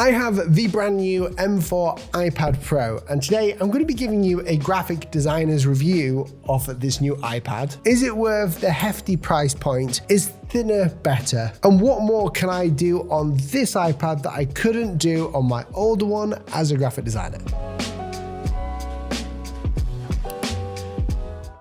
I have the brand new M4 iPad Pro, and today I'm going to be giving you a graphic designer's review of this new iPad. Is it worth the hefty price point? Is thinner better? And what more can I do on this iPad that I couldn't do on my older one as a graphic designer?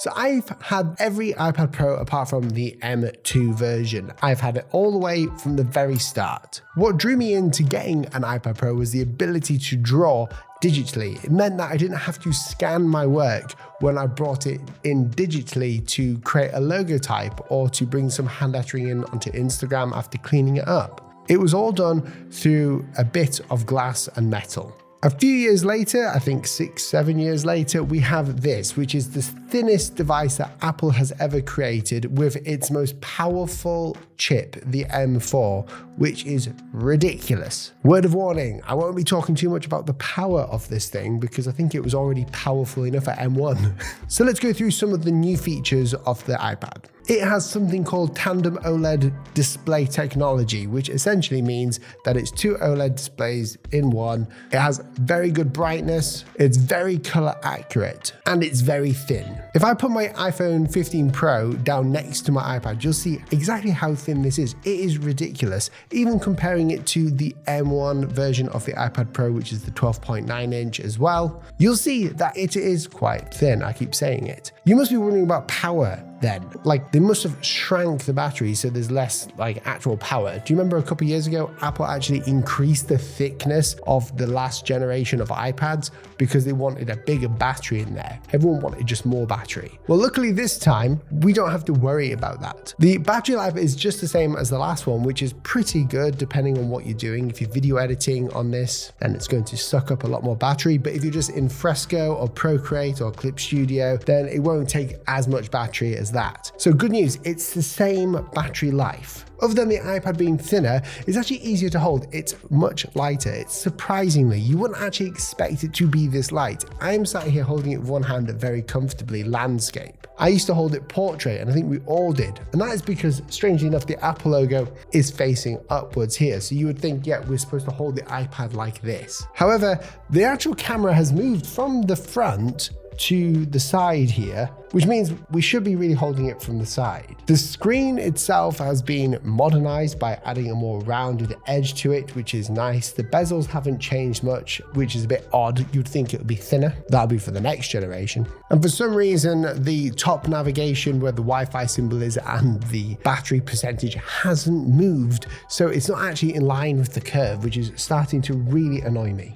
So I've had every iPad Pro apart from the M2 version. I've had it all the way from the very start. What drew me into getting an iPad Pro was the ability to draw digitally. It meant that I didn't have to scan my work when I brought it in digitally to create a logo type or to bring some hand lettering in onto Instagram after cleaning it up. It was all done through a bit of glass and metal. A few years later, I think 6-7 years later, we have this, which is the thinnest device that Apple has ever created with its most powerful chip, the M4, which is ridiculous. Word of warning, I won't be talking too much about the power of this thing because I think it was already powerful enough at M1. So let's go through some of the new features of the iPad. It has something called tandem OLED display technology, which essentially means that it's two OLED displays in one. It has very good brightness, it's very color accurate, and it's very thin. If I put my iPhone 15 Pro down next to my iPad, you'll see exactly how thin this is. It is ridiculous. Even comparing it to the M1 version of the iPad Pro, which is the 12.9 inch as well, you'll see that it is quite thin. I keep saying it. You must be wondering about power then. Like, they must have shrank the battery so there's less like actual power. Do you remember a couple of years ago, Apple actually increased the thickness of the last generation of iPads because they wanted a bigger battery in there. Everyone wanted just more battery. Well, luckily this time, we don't have to worry about that. The battery life is just the same as the last one, which is pretty good depending on what you're doing. If you're video editing on this, then it's going to suck up a lot more battery. But if you're just in Fresco or Procreate or Clip Studio, then it won't take as much battery as that. So good news, it's the same battery life. Other than the iPad being thinner, it's actually easier to hold. It's much lighter. It's surprisingly, you wouldn't actually expect it to be this light. I'm sat here holding it with one hand very comfortably, landscape. I used to hold it portrait, and I think we all did. And that is because, strangely enough, the Apple logo is facing upwards here. So you would think, yeah, we're supposed to hold the iPad like this. However, the actual camera has moved from the front to the side here, which means we should be really holding it from the side. The screen itself has been modernized by adding a more rounded edge to it, which is nice. The bezels haven't changed much, which is a bit odd. You'd think it would be thinner. That'll be for the next generation. And for some reason, the top navigation where the Wi-Fi symbol is and the battery percentage hasn't moved. So it's not actually in line with the curve, which is starting to really annoy me.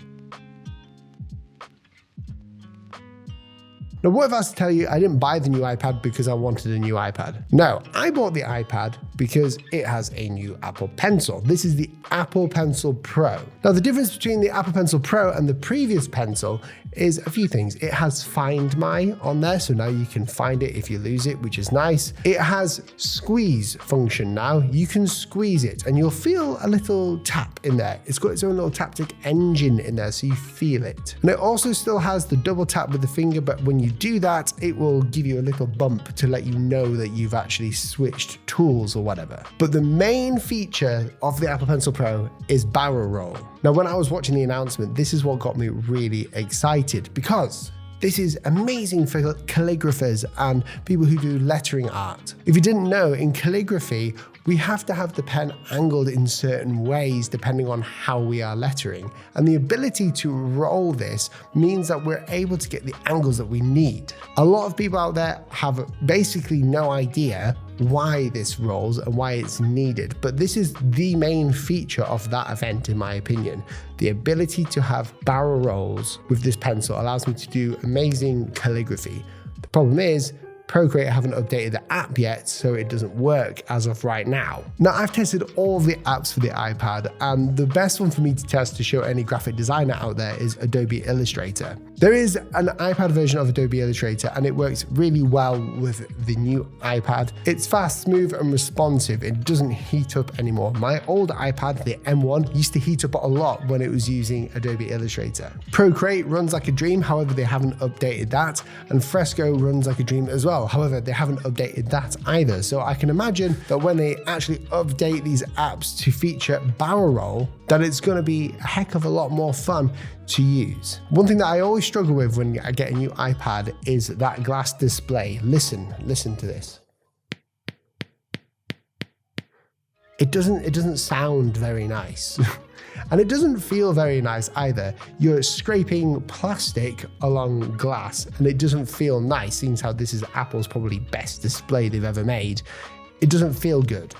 Now, what if I was to tell you I didn't buy the new iPad because I wanted a new iPad? No, I bought the iPad because it has a new Apple Pencil. This is the Apple Pencil Pro. Now, the difference between the Apple Pencil Pro and the previous Pencil is a few things. It has Find My on there, so now you can find it if you lose it, which is nice. It has squeeze function now. You can squeeze it and you'll feel a little tap in there. It's got its own little taptic engine in there, so you feel it. And it also still has the double tap with the finger, but when you do that, it will give you a little bump to let you know that you've actually switched tools or whatever. But the main feature of the Apple Pencil Pro is barrel roll. Now, when I was watching the announcement, this is what got me really excited because this is amazing for calligraphers and people who do lettering art. If you didn't know, in calligraphy, we have to have the pen angled in certain ways depending on how we are lettering. And the ability to roll this means that we're able to get the angles that we need. A lot of people out there have basically no idea why this rolls and why it's needed, but this is the main feature of that event, in my opinion. The ability to have barrel rolls with this pencil allows me to do amazing calligraphy. The problem is, Procreate haven't updated the app yet, so it doesn't work as of right now. Now, I've tested all of the apps for the iPad, and the best one for me to test to show any graphic designer out there is Adobe Illustrator. There is an iPad version of Adobe Illustrator, and it works really well with the new iPad. It's fast, smooth, and responsive. It doesn't heat up anymore. My old iPad, the M1, used to heat up a lot when it was using Adobe Illustrator. Procreate runs like a dream, however, they haven't updated that, and Fresco runs like a dream as well. well. However, they haven't updated that either. So I can imagine that when they actually update these apps to feature barrel roll, that it's going to be a heck of a lot more fun to use. One thing that I always struggle with when I get a new iPad is that glass display. Listen to this. It doesn't sound very nice. And it doesn't feel very nice either. You're scraping plastic along glass and it doesn't feel nice, seeing as how this is Apple's probably best display they've ever made. It doesn't feel good.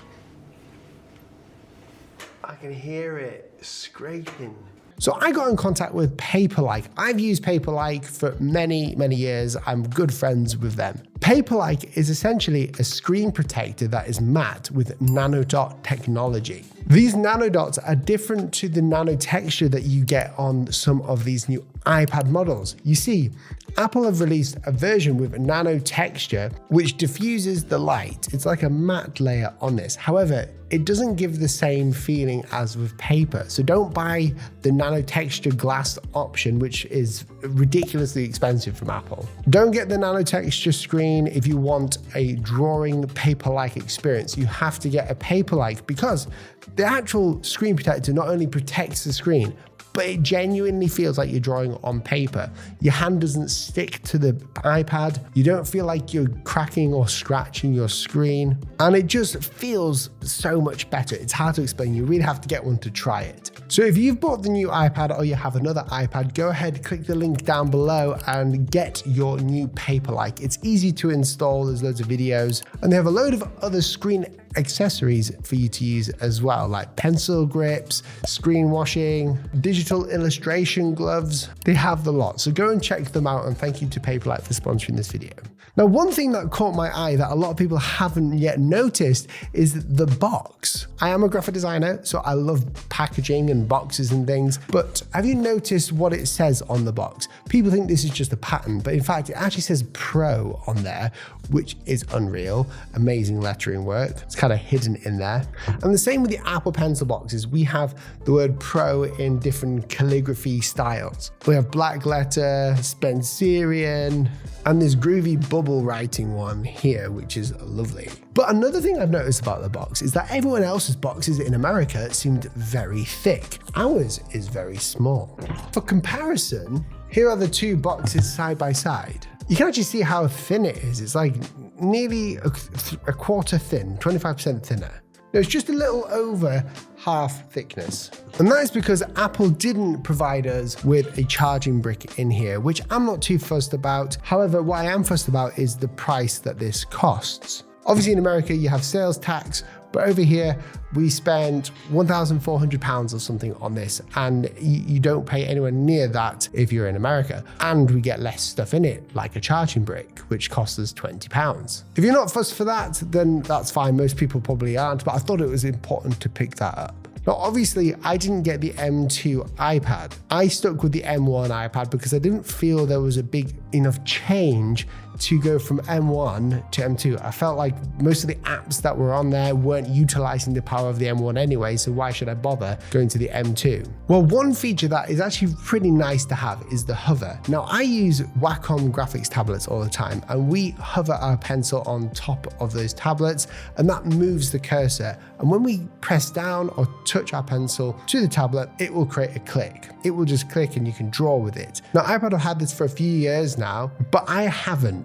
I can hear it scraping. So I got in contact with Paperlike. I've used Paperlike for many, many years. I'm good friends with them. Paperlike is essentially a screen protector that is matte with nanodot technology. These nanodots are different to the nano texture that you get on some of these new iPad models. You see, Apple have released a version with nano texture which diffuses the light. It's like a matte layer on this. However, it doesn't give the same feeling as with paper. So don't buy the nano texture glass option, which is ridiculously expensive from Apple. Don't get the nano texture screen if you want a drawing paper-like experience. You have to get a Paperlike because the actual screen protector not only protects the screen, but it genuinely feels like you're drawing on paper. Your hand doesn't stick to the iPad. You don't feel like you're cracking or scratching your screen. And it just feels so much better. It's hard to explain. You really have to get one to try it. So if you've bought the new iPad or you have another iPad, go ahead, click the link down below and get your new Paperlike. It's easy to install. There's loads of videos and they have a load of other screen accessories for you to use as well, like pencil grips, screen washing, digital illustration gloves. They have the lot. So go and check them out, and thank you to Paperlike for sponsoring this video. Now, one thing that caught my eye that a lot of people haven't yet noticed is the box. I am a graphic designer, so I love packaging and boxes and things, but have you noticed what it says on the box? People think this is just a pattern, but in fact, it actually says Pro on there, which is unreal. Amazing lettering work. It's kind of hidden in there. And the same with the Apple Pencil boxes. We have the word Pro in different calligraphy styles. We have black letter, Spencerian, and this groovy bubble writing one here, which is lovely. But another thing I've noticed about the box is that everyone else's boxes in America seemed very thick. Ours is very small. For comparison, here are the two boxes side by side. You can actually see how thin it is. It's like nearly a quarter thin, 25% thinner. No, it's just a little over half thickness. And that is because Apple didn't provide us with a charging brick in here, which I'm not too fussed about. However, what I am fussed about is the price that this costs. Obviously in America, you have sales tax, but over here, we spent £1,400 or something on this, and you don't pay anywhere near that if you're in America. And we get less stuff in it, like a charging brick, which costs us £20. If you're not fussed for that, then that's fine. Most people probably aren't, but I thought it was important to pick that up. Now, obviously, I didn't get the M2 iPad. I stuck with the M1 iPad because I didn't feel there was a big enough change to go from M1 to M2. I felt like most of the apps that were on there weren't utilizing the power of the M1 anyway, so why should I bother going to the M2? Well, one feature that is actually pretty nice to have is the hover. Now, I use Wacom graphics tablets all the time, and we hover our pencil on top of those tablets, and that moves the cursor. And when we press down or touch our pencil to the tablet, it will create a click. It will just click and you can draw with it. Now, iPad have had this for a few years now, but I haven't.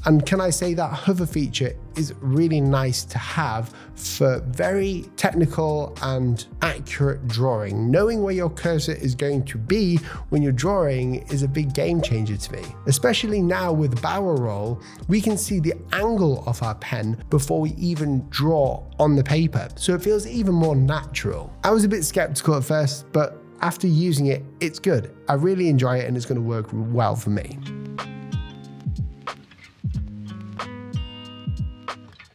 And can I say that hover feature is really nice to have for very technical and accurate drawing. Knowing where your cursor is going to be when you're drawing is a big game changer to me. Especially now with barrel roll, we can see the angle of our pen before we even draw on the paper. So it feels even more natural. I was a bit skeptical at first, but after using it, it's good. I really enjoy it and it's going to work well for me.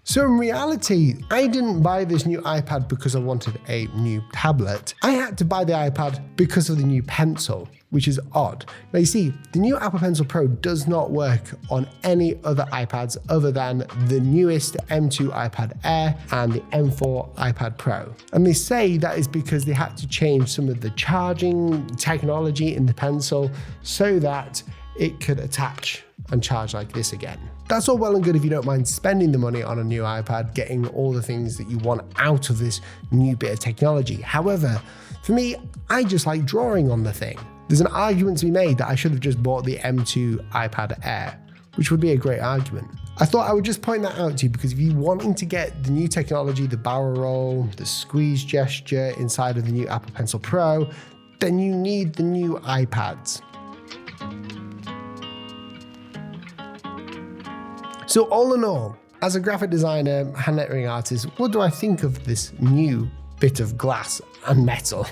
So in reality, I didn't buy this new iPad because I wanted a new tablet. I had to buy the iPad because of the new pencil, which is odd. Now you see, the new Apple Pencil Pro does not work on any other iPads other than the newest M2 iPad Air and the M4 iPad Pro. And they say that is because they had to change some of the charging technology in the pencil so that it could attach and charge like this again. That's all well and good if you don't mind spending the money on a new iPad, getting all the things that you want out of this new bit of technology. However, for me, I just like drawing on the thing. There's an argument to be made that I should have just bought the M2 iPad Air, which would be a great argument. I thought I would just point that out to you because if you're wanting to get the new technology, the barrel roll, the squeeze gesture inside of the new Apple Pencil Pro, then you need the new iPads. So all in all, as a graphic designer, hand lettering artist, what do I think of this new bit of glass and metal?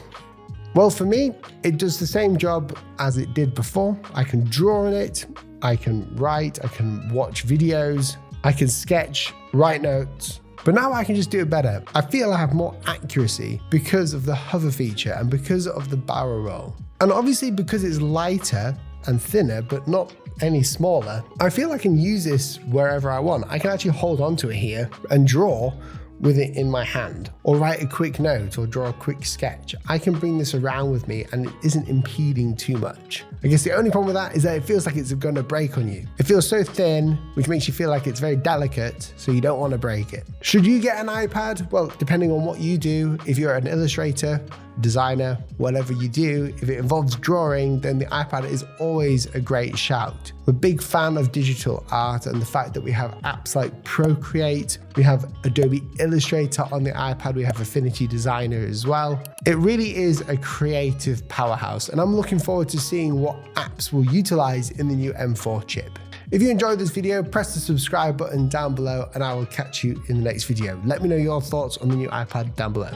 Well, for me, it does the same job as it did before. I can draw on it, I can write, I can watch videos, I can sketch, write notes, but now I can just do it better. I feel I have more accuracy because of the hover feature and because of the barrel roll. And obviously because it's lighter and thinner, but not any smaller, I feel I can use this wherever I want. I can actually hold onto it here and draw with it in my hand, or write a quick note or draw a quick sketch. I can bring this around with me and it isn't impeding too much. I guess the only problem with that is that it feels like it's going to break on you. It feels so thin, which makes you feel like it's very delicate, so you don't want to break it. Should you get an iPad? Well, depending on what you do, if you're an illustrator, designer, whatever you do, if it involves drawing, then the iPad is always a great shout. I'm a big fan of digital art and the fact that we have apps like Procreate, we have Adobe Illustrator on the iPad, we have Affinity Designer as well. It really is a creative powerhouse, and I'm looking forward to seeing what apps we'll utilize in the new M4 chip. If you enjoyed this video, press the subscribe button down below and I will catch you in the next video. Let me know your thoughts on the new iPad down below.